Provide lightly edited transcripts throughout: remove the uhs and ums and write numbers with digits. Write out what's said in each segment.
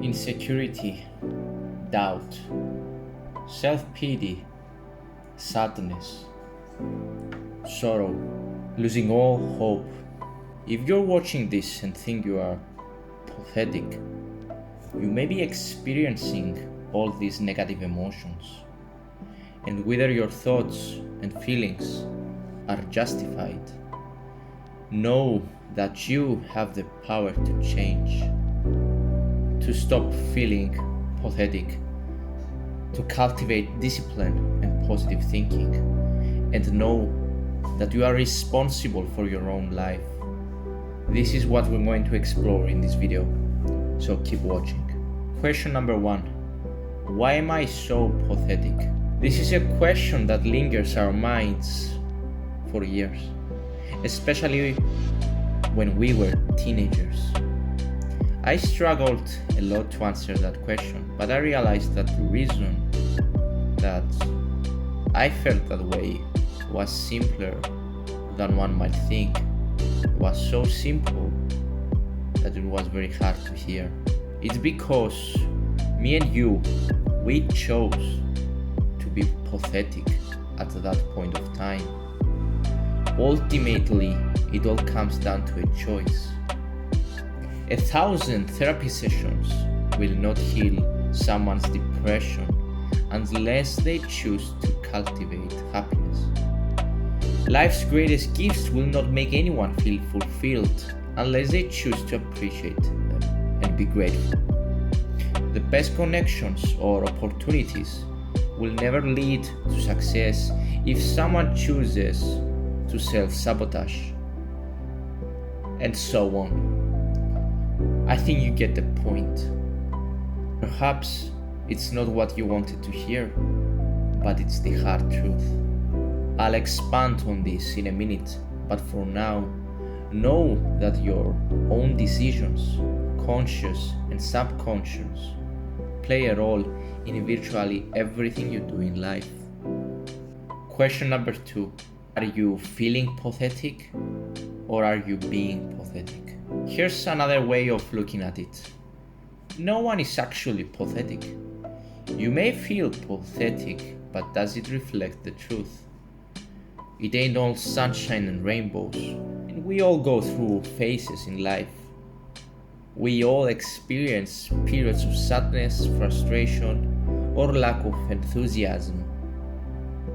insecurity, doubt, self-pity, sadness, sorrow, losing all hope. If you're watching this and think you are pathetic, you may be experiencing all these negative emotions, and whether your thoughts and feelings are justified, know that you have the power to change, to stop feeling pathetic, to cultivate discipline and positive thinking, and know that you are responsible for your own life. This is what we're going to explore in this video, so keep watching. Question number 1. Why am I so pathetic? This is a question that lingers our minds for years, especially when we were teenagers. I struggled a lot to answer that question, but I realized that the reason that I felt that way was simpler than one might think. It was so simple that it was very hard to hear. It's because me and you, we chose to be pathetic at that point of time. Ultimately, it all comes down to a choice. 1,000 therapy sessions will not heal someone's depression unless they choose to cultivate happiness. Life's greatest gifts will not make anyone feel fulfilled unless they choose to appreciate them and be grateful. The best connections or opportunities will never lead to success if someone chooses to self-sabotage, and so on. I think you get the point. Perhaps it's not what you wanted to hear, but it's the hard truth. I'll expand on this in a minute, but for now, know that your own decisions, conscious and subconscious, play a role in virtually everything you do in life. Question number 2. Are you feeling pathetic, or are you being pathetic? Here's another way of looking at it. No one is actually pathetic. You may feel pathetic, but does it reflect the truth? It ain't all sunshine and rainbows, and we all go through phases in life. We all experience periods of sadness, frustration, or lack of enthusiasm.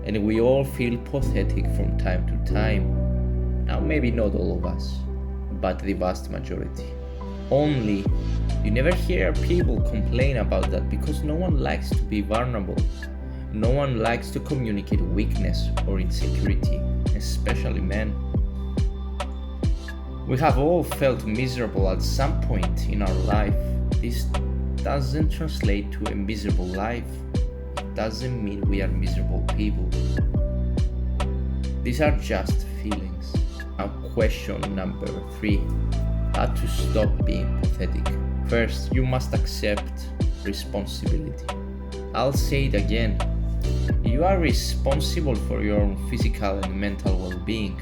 And we all feel pathetic from time to time. Now, maybe not all of us, but the vast majority. Only, you never hear people complain about that because no one likes to be vulnerable. No one likes to communicate weakness or insecurity, especially men. We have all felt miserable at some point in our life. This doesn't translate to a miserable life. It doesn't mean we are miserable people. These are just feelings. Now, question number 3. How to stop being pathetic. First, you must accept responsibility. I'll say it again. You are responsible for your own physical and mental well-being,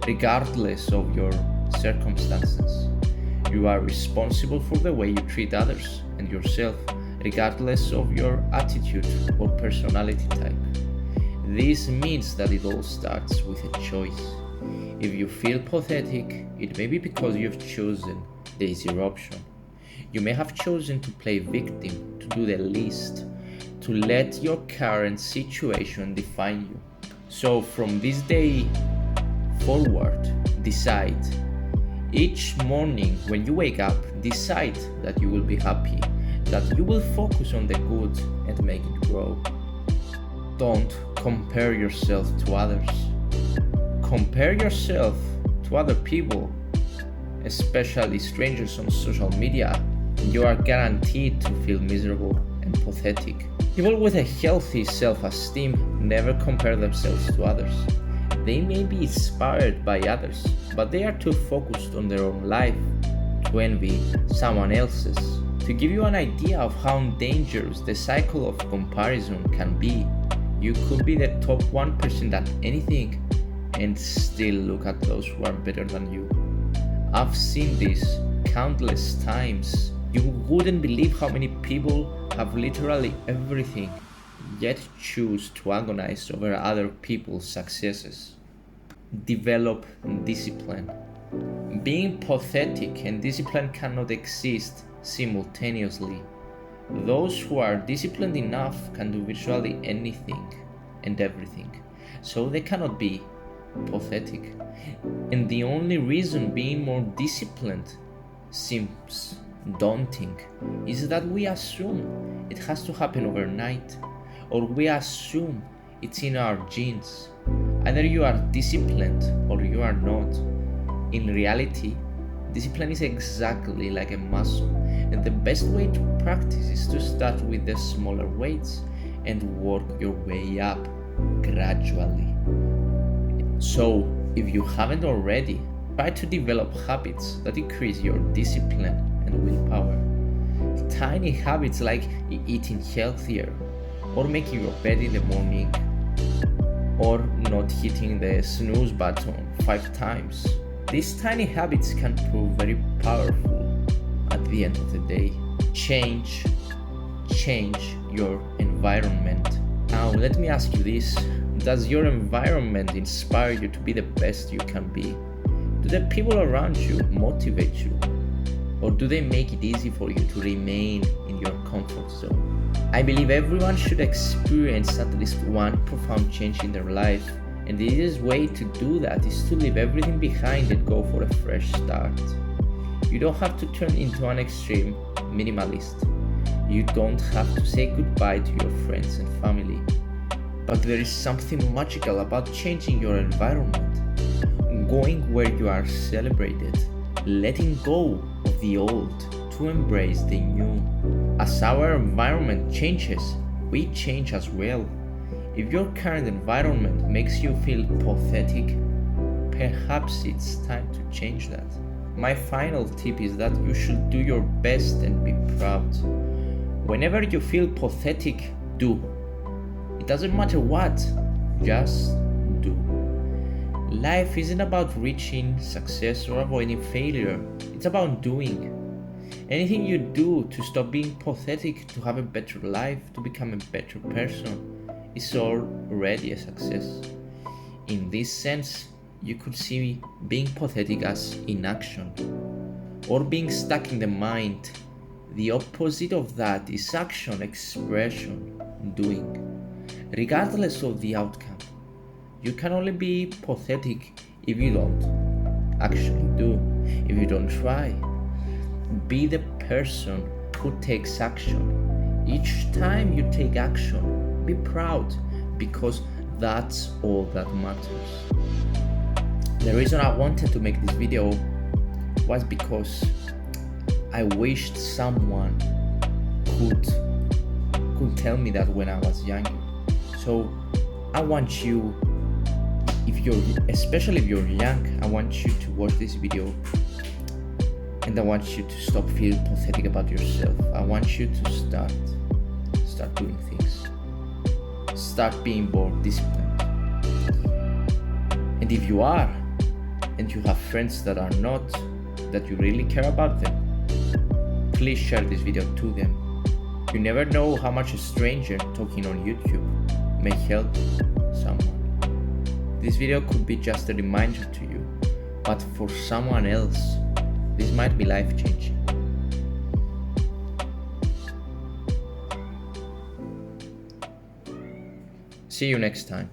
regardless of your circumstances. You are responsible for the way you treat others and yourself, regardless of your attitude or personality type. This means that it all starts with a choice. If you feel pathetic, it may be because you've chosen the easier option. You may have chosen to play victim, to do the least, to let your current situation define you. So from this day forward, decide. Each morning when you wake up, decide that you will be happy, that you will focus on the good and make it grow. Don't compare yourself to others. Compare yourself to other people, especially strangers on social media, and you are guaranteed to feel miserable and pathetic. People with a healthy self-esteem never compare themselves to others. They may be inspired by others, but they are too focused on their own life to envy someone else's. To give you an idea of how dangerous the cycle of comparison can be, you could be the top 1% at anything and still look at those who are better than you. I've seen this countless times You wouldn't believe how many people have literally everything, yet choose to agonize over other people's successes. Develop discipline. Being pathetic and disciplined cannot exist simultaneously. Those who are disciplined enough can do virtually anything and everything, so they cannot be pathetic. And the only reason being more disciplined seems daunting is that we assume it has to happen overnight, or we assume it's in our genes. Either you are disciplined or you are not. In reality, discipline is exactly like a muscle, and the best way to practice is to start with the smaller weights and work your way up gradually. So, if you haven't already, try to develop habits that increase your discipline and willpower. Tiny habits like eating healthier, or making your bed in the morning, or not hitting the snooze button 5 times. These tiny habits can prove very powerful at the end of the day. Change your environment. Now let me ask you this. Does your environment inspire you to be the best you can be? Do the people around you motivate you? Or do they make it easy for you to remain in your comfort zone? I believe everyone should experience at least one profound change in their life, and the easiest way to do that is to leave everything behind and go for a fresh start. You don't have to turn into an extreme minimalist. You don't have to say goodbye to your friends and family. But there is something magical about changing your environment, going where you are celebrated, letting go of the old to embrace the new. As our environment changes, we change as well. If your current environment makes you feel pathetic, perhaps it's time to change that. My final tip is that you should do your best and be proud. Whenever you feel pathetic, do. It doesn't matter what, just do. Life isn't about reaching success or avoiding failure, it's about doing. Anything you do to stop being pathetic, to have a better life, to become a better person, is already a success. In this sense, you could see being pathetic as inaction, or being stuck in the mind. The opposite of that is action, expression, doing. Regardless of the outcome, you can only be pathetic if you don't actually do, if you don't try. Be the person who takes action. Each time you take action, be proud, because that's all that matters. The reason I wanted to make this video was because I wished someone could tell me that when I was younger. So I want you, especially if you're young, I want you to watch this video, and I want you to stop feeling pathetic about yourself. I want you to start doing things. Start being more disciplined. And if you are, and you have friends that are not, that you really care about them, please share this video to them. You never know how much a stranger talking on YouTube may help someone. This video could be just a reminder to you, but for someone else, this might be life-changing. See you next time.